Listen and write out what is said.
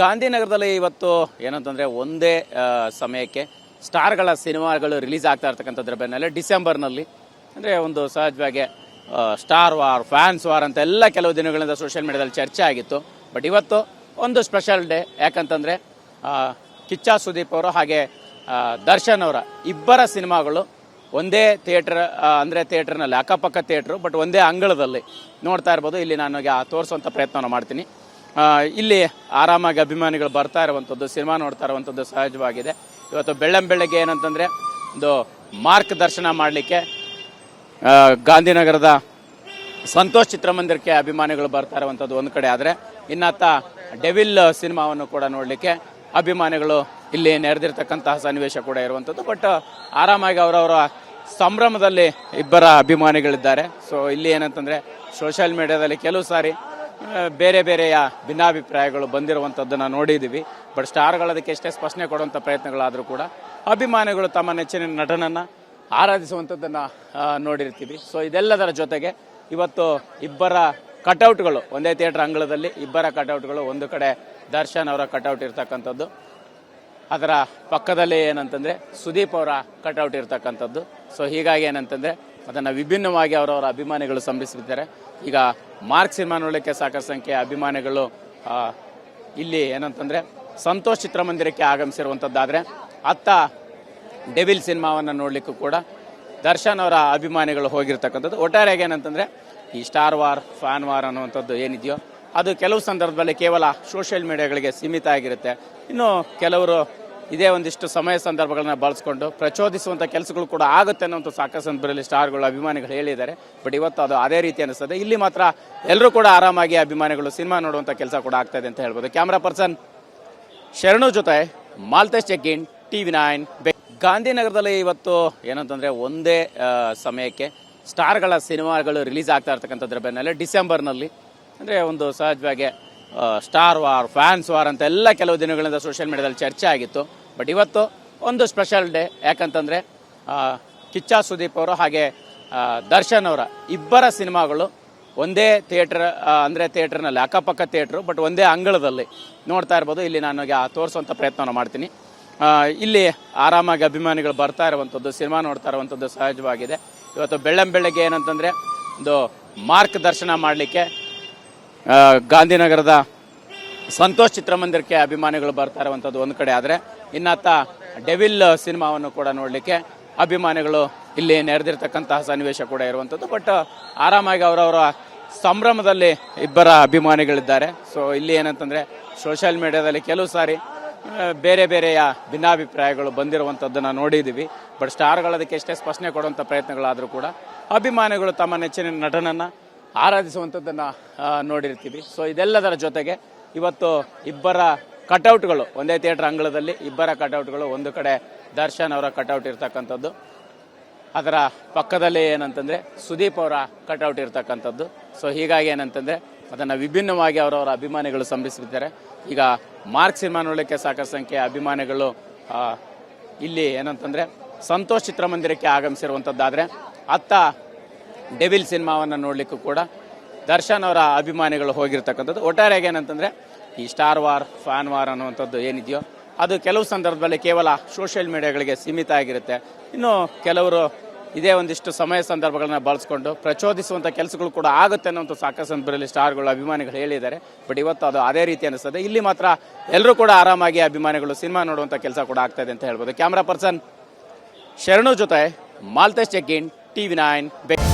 ಗಾಂಧಿನಗರದಲ್ಲಿ ಇವತ್ತು ಏನಂತಂದರೆ ಒಂದೇ ಸಮಯಕ್ಕೆ ಸ್ಟಾರ್ಗಳ ಸಿನಿಮಾಗಳು ರಿಲೀಸ್ ಆಗ್ತಾ ಇರ್ತಕ್ಕಂಥದ್ರ ಬೆನ್ನಲ್ಲೇ ಡಿಸೆಂಬರ್ನಲ್ಲಿ ಅಂದರೆ ಒಂದು ಸಹಜವಾಗಿ ಸ್ಟಾರ್ ವಾರ್, ಫ್ಯಾನ್ಸ್ ವಾರ್ ಅಂತ ಎಲ್ಲ ಕೆಲವು ದಿನಗಳಿಂದ ಸೋಷಿಯಲ್ ಮೀಡಿಯಾದಲ್ಲಿ ಚರ್ಚೆ ಆಗಿತ್ತು. ಬಟ್ ಇವತ್ತು ಒಂದು ಸ್ಪೆಷಲ್ ಡೇ. ಯಾಕಂತಂದರೆ ಕಿಚ್ಚ ಸುದೀಪ್ ಅವರು ಹಾಗೆ ದರ್ಶನ್ ಅವರ ಇಬ್ಬರ ಸಿನಿಮಾಗಳು ಒಂದೇ ಥಿಯೇಟ್ರ್ ಅಂದರೆ ಥಿಯೇಟ್ರ್ನಲ್ಲಿ ಅಕ್ಕಪಕ್ಕ ಥಿಯೇಟ್ರು, ಬಟ್ ಒಂದೇ ಅಂಗಳದಲ್ಲಿ ನೋಡ್ತಾ ಇರ್ಬೋದು. ಇಲ್ಲಿ ನಾನು ತೋರಿಸುವಂಥ ಪ್ರಯತ್ನವನ್ನು ಮಾಡ್ತೀನಿ. ಇಲ್ಲಿ ಆರಾಮಾಗಿ ಅಭಿಮಾನಿಗಳು ಬರ್ತಾ ಇರುವಂಥದ್ದು, ಸಿನಿಮಾ ನೋಡ್ತಾ ಇರುವಂಥದ್ದು ಸಹಜವಾಗಿದೆ. ಇವತ್ತು ಬೆಳ್ಳಂಬೆಳಗ್ಗೆ ಏನಂತಂದರೆ ಒಂದು ಮಾರ್ಕ್ ದರ್ಶನ ಮಾಡಲಿಕ್ಕೆ ಗಾಂಧಿನಗರದ ಸಂತೋಷ್ ಚಿತ್ರಮಂದಿರಕ್ಕೆ ಅಭಿಮಾನಿಗಳು ಬರ್ತಾ ಇರುವಂಥದ್ದು ಒಂದು ಕಡೆ ಆದರೆ, ಇನ್ನತ್ತ ಡೆವಿಲ್ ಸಿನಿಮಾವನ್ನು ಕೂಡ ನೋಡಲಿಕ್ಕೆ ಅಭಿಮಾನಿಗಳು ಇಲ್ಲಿ ನೆರೆದಿರ್ತಕ್ಕಂತಹ ಸನ್ನಿವೇಶ ಕೂಡ ಇರುವಂಥದ್ದು. ಬಟ್ ಆರಾಮಾಗಿ ಅವರವರ ಸಂಭ್ರಮದಲ್ಲಿ ಇಬ್ಬರ ಅಭಿಮಾನಿಗಳಿದ್ದಾರೆ. ಸೊ ಇಲ್ಲಿ ಏನಂತಂದರೆ ಸೋಷಿಯಲ್ ಮೀಡಿಯಾದಲ್ಲಿ ಕೆಲವು ಸಾರಿ ಬೇರೆ ಬೇರೆಯ ಭಿನ್ನಾಭಿಪ್ರಾಯಗಳು ಬಂದಿರುವಂಥದ್ದನ್ನು ನೋಡಿದ್ದೀವಿ. ಬಟ್ ಸ್ಟಾರ್ಗಳದಕ್ಕೆ ಎಷ್ಟೇ ಸ್ಪಷ್ಟನೆ ಕೊಡುವಂಥ ಪ್ರಯತ್ನಗಳಾದರೂ ಕೂಡ ಅಭಿಮಾನಿಗಳು ತಮ್ಮ ನೆಚ್ಚಿನ ನಟನನ್ನು ಆರಾಧಿಸುವಂಥದ್ದನ್ನು ನೋಡಿರ್ತೀವಿ. ಸೊ ಇದೆಲ್ಲದರ ಜೊತೆಗೆ ಇವತ್ತು ಇಬ್ಬರ ಕಟೌಟ್ಗಳು ಒಂದೇ ಥಿಯೇಟರ್ ಅಂಗಳದಲ್ಲಿ ಇಬ್ಬರ ಕಟೌಟ್ಗಳು, ಒಂದು ಕಡೆ ದರ್ಶನ್ ಅವರ ಕಟೌಟ್ ಇರ್ತಕ್ಕಂಥದ್ದು, ಅದರ ಪಕ್ಕದಲ್ಲಿ ಏನಂತಂದರೆ ಸುದೀಪ್ ಅವರ ಕಟೌಟ್ ಇರ್ತಕ್ಕಂಥದ್ದು. ಸೊ ಹೀಗಾಗಿ ಏನಂತಂದರೆ ಅದನ್ನು ವಿಭಿನ್ನವಾಗಿ ಅವರವರ ಅಭಿಮಾನಿಗಳು ಸಂಭ್ರಮಿಸಿದ್ದಾರೆ. ಈಗ ಮಾರ್ಕ್ ಸಿನಿಮಾ ನೋಡಲಿಕ್ಕೆ ಸಾಕಷ್ಟು ಸಂಖ್ಯೆಯ ಅಭಿಮಾನಿಗಳು ಇಲ್ಲಿ ಏನಂತಂದರೆ ಸಂತೋಷ್ ಚಿತ್ರಮಂದಿರಕ್ಕೆ ಆಗಮಿಸಿರುವಂಥದ್ದಾದರೆ, ಅತ್ತ ಡೆವಿಲ್ ಸಿನಿಮಾವನ್ನು ನೋಡಲಿಕ್ಕೂ ಕೂಡ ದರ್ಶನ್ ಅವರ ಅಭಿಮಾನಿಗಳು ಹೋಗಿರ್ತಕ್ಕಂಥದ್ದು. ಒಟ್ಟಾರೆಯಾಗಿ ಏನಂತಂದರೆ ಈ ಸ್ಟಾರ್ ವಾರ್, ಫ್ಯಾನ್ ವಾರ್ ಅನ್ನುವಂಥದ್ದು ಏನಿದೆಯೋ ಅದು ಕೆಲವು ಸಂದರ್ಭದಲ್ಲಿ ಕೇವಲ ಸೋಷಿಯಲ್ ಮೀಡಿಯಾಗಳಿಗೆ ಸೀಮಿತ ಆಗಿರುತ್ತೆ. ಇನ್ನು ಕೆಲವರು ಇದೇ ಒಂದಿಷ್ಟು ಸಮಯ ಸಂದರ್ಭಗಳನ್ನ ಬಳಸ್ಕೊಂಡು ಪ್ರಚೋದಿಸುವಂಥ ಕೆಲಸಗಳು ಕೂಡ ಆಗುತ್ತೆ ಅನ್ನೋಂಥ ಸಾಕಷ್ಟು ಸಂದರ್ಭದಲ್ಲಿ ಸ್ಟಾರ್ಗಳು, ಅಭಿಮಾನಿಗಳು ಹೇಳಿದ್ದಾರೆ. ಬಟ್ ಇವತ್ತು ಅದು ಅದೇ ರೀತಿ ಅನಿಸ್ತದೆ. ಇಲ್ಲಿ ಮಾತ್ರ ಎಲ್ಲರೂ ಕೂಡ ಆರಾಮಾಗಿ ಅಭಿಮಾನಿಗಳು ಸಿನಿಮಾ ನೋಡುವಂಥ ಕೆಲಸ ಕೂಡ ಆಗ್ತಾ ಇದೆ ಅಂತ ಹೇಳ್ಬೋದು. ಕ್ಯಾಮ್ರಾ ಪರ್ಸನ್ ಶರಣು ಜೊತೆ ಮಾಲ್ತೇಶ್ ಚೆಕ್ಕಿನ್, TV9. ಗಾಂಧಿನಗರದಲ್ಲಿ ಇವತ್ತು ಏನಂತಂದರೆ ಒಂದೇ ಸಮಯಕ್ಕೆ ಸ್ಟಾರ್ಗಳ ಸಿನಿಮಾಗಳು ರಿಲೀಸ್ ಆಗ್ತಾ ಇರ್ತಕ್ಕಂಥದ್ರ ಬೆನ್ನಲ್ಲೇ ಡಿಸೆಂಬರ್ನಲ್ಲಿ ಅಂದರೆ ಒಂದು ಸಹಜವಾಗಿ ಸ್ಟಾರ್ ವಾರ್, ಫ್ಯಾನ್ಸ್ ವಾರ್ ಅಂತ ಎಲ್ಲ ಕೆಲವು ದಿನಗಳಿಂದ ಸೋಷಿಯಲ್ ಮೀಡಿಯಾದಲ್ಲಿ ಚರ್ಚೆ ಆಗಿತ್ತು. ಬಟ್ ಇವತ್ತು ಒಂದು ಸ್ಪೆಷಲ್ ಡೇ. ಯಾಕಂತಂದರೆ ಕಿಚ್ಚ ಸುದೀಪ್ ಅವರು ಹಾಗೆ ದರ್ಶನ್ ಅವರ ಇಬ್ಬರ ಸಿನಿಮಾಗಳು ಒಂದೇ ಥಿಯೇಟ್ರ್ ಅಂದರೆ ಥಿಯೇಟ್ರ್ನಲ್ಲಿ ಅಕ್ಕಪಕ್ಕ ಥಿಯೇಟ್ರು, ಬಟ್ ಒಂದೇ ಅಂಗಳದಲ್ಲಿ ನೋಡ್ತಾ ಇರ್ಬೋದು. ಇಲ್ಲಿ ನಾನು ತೋರಿಸುವಂಥ ಪ್ರಯತ್ನವನ್ನು ಮಾಡ್ತೀನಿ. ಇಲ್ಲಿ ಆರಾಮಾಗಿ ಅಭಿಮಾನಿಗಳು ಬರ್ತಾ ಇರುವಂಥದ್ದು, ಸಿನಿಮಾ ನೋಡ್ತಾ ಇರುವಂಥದ್ದು ಸಹಜವಾಗಿದೆ. ಇವತ್ತು ಬೆಳ್ಳಂಬೆಳಗ್ಗೆ ಏನಂತಂದರೆ ಒಂದು ಮಾರ್ಕ್ ದರ್ಶನ ಮಾಡಲಿಕ್ಕೆ ಗಾಂಧಿನಗರದ ಸಂತೋಷ್ ಚಿತ್ರಮಂದಿರಕ್ಕೆ ಅಭಿಮಾನಿಗಳು ಬರ್ತಾ ಇರುವಂಥದ್ದು ಒಂದು ಕಡೆ ಆದರೆ, ಇನ್ನತ್ತ ಡೆವಿಲ್ ಸಿನಿಮಾವನ್ನು ಕೂಡ ನೋಡಲಿಕ್ಕೆ ಅಭಿಮಾನಿಗಳು ಇಲ್ಲಿ ನೆರೆದಿರ್ತಕ್ಕಂತಹ ಸನ್ನಿವೇಶ ಕೂಡ ಇರುವಂಥದ್ದು. ಬಟ್ ಆರಾಮಾಗಿ ಅವರವರ ಸಂಭ್ರಮದಲ್ಲಿ ಇಬ್ಬರ ಅಭಿಮಾನಿಗಳಿದ್ದಾರೆ. ಸೊ ಇಲ್ಲಿ ಏನಂತಂದರೆ ಸೋಷಿಯಲ್ ಮೀಡಿಯಾದಲ್ಲಿ ಕೆಲವು ಸಾರಿ ಬೇರೆ ಬೇರೆಯ ಭಿನ್ನಾಭಿಪ್ರಾಯಗಳು ಬಂದಿರುವಂಥದ್ದನ್ನು ನೋಡಿದ್ದೀವಿ. ಬಟ್ ಸ್ಟಾರ್ಗಳದಕ್ಕೆ ಎಷ್ಟೇ ಸ್ಪಷ್ಟನೆ ಕೊಡುವಂಥ ಪ್ರಯತ್ನಗಳಾದರೂ ಕೂಡ ಅಭಿಮಾನಿಗಳು ತಮ್ಮ ನೆಚ್ಚಿನ ನಟನನ್ನು ಆರಾಧಿಸುವಂಥದ್ದನ್ನು ನೋಡಿರ್ತೀವಿ. ಸೊ ಇದೆಲ್ಲದರ ಜೊತೆಗೆ ಇವತ್ತು ಇಬ್ಬರ ಕಟೌಟ್ಗಳು ಒಂದೇ ಥಿಯೇಟ್ರ್ ಅಂಗಳದಲ್ಲಿ ಇಬ್ಬರ ಕಟೌಟ್ಗಳು, ಒಂದು ಕಡೆ ದರ್ಶನ್ ಅವರ ಕಟೌಟ್ ಇರ್ತಕ್ಕಂಥದ್ದು, ಅದರ ಪಕ್ಕದಲ್ಲಿ ಏನಂತಂದರೆ ಸುದೀಪ್ ಅವರ ಕಟೌಟ್ ಇರ್ತಕ್ಕಂಥದ್ದು. ಸೊ ಹೀಗಾಗಿ ಏನಂತಂದರೆ ಅದನ್ನು ವಿಭಿನ್ನವಾಗಿ ಅವರವರ ಅಭಿಮಾನಿಗಳು ಸಂಭ್ರಮಿಸಿದ್ದಾರೆ. ಈಗ ಮಾರ್ಕ್ ಸಿನಿಮಾ ನೋಡಲಿಕ್ಕೆ ಸಾಕಷ್ಟು ಸಂಖ್ಯೆಯ ಅಭಿಮಾನಿಗಳು ಇಲ್ಲಿ ಏನಂತಂದರೆ ಸಂತೋಷ್ ಚಿತ್ರಮಂದಿರಕ್ಕೆ ಆಗಮಿಸಿರುವಂಥದ್ದಾದರೆ, ಅತ್ತ ಡೆವಿಲ್ ಸಿನಿಮಾವನ್ನು ನೋಡಲಿಕ್ಕೂ ಕೂಡ ದರ್ಶನ್ ಅವರ ಅಭಿಮಾನಿಗಳು ಹೋಗಿರ್ತಕ್ಕಂಥದ್ದು. ಒಟ್ಟಾರೆಯಾಗಿ ಏನಂತಂದರೆ ಈ ಸ್ಟಾರ್ ವಾರ್, ಫ್ಯಾನ್ ವಾರ್ ಅನ್ನುವಂಥದ್ದು ಏನಿದೆಯೋ ಅದು ಕೆಲವು ಸಂದರ್ಭದಲ್ಲಿ ಕೇವಲ ಸೋಷಿಯಲ್ ಮೀಡಿಯಾಗಳಿಗೆ ಸೀಮಿತ ಆಗಿರುತ್ತೆ. ಇನ್ನು ಕೆಲವರು ಇದೇ ಒಂದಿಷ್ಟು ಸಮಯ ಸಂದರ್ಭಗಳನ್ನ ಬಳಸ್ಕೊಂಡು ಪ್ರಚೋದಿಸುವಂಥ ಕೆಲಸಗಳು ಕೂಡ ಆಗುತ್ತೆ ಅನ್ನೋಂಥ ಸಾಕಷ್ಟು ಸಂದರ್ಭದಲ್ಲಿ ಸ್ಟಾರ್ಗಳು, ಅಭಿಮಾನಿಗಳು ಹೇಳಿದ್ದಾರೆ. ಬಟ್ ಇವತ್ತು ಅದು ಅದೇ ರೀತಿ ಅನಿಸ್ತದೆ. ಇಲ್ಲಿ ಮಾತ್ರ ಎಲ್ಲರೂ ಕೂಡ ಆರಾಮಾಗಿ ಅಭಿಮಾನಿಗಳು ಸಿನಿಮಾ ನೋಡುವಂಥ ಕೆಲಸ ಕೂಡ ಆಗ್ತಾ ಇದೆ ಅಂತ ಹೇಳ್ಬೋದು. ಕ್ಯಾಮ್ರಾ ಪರ್ಸನ್ ಶರಣು ಜೊತೆ ಮಾಲ್ತೇಶ್ ಚೆಕ್ಕಿನ್, TV9.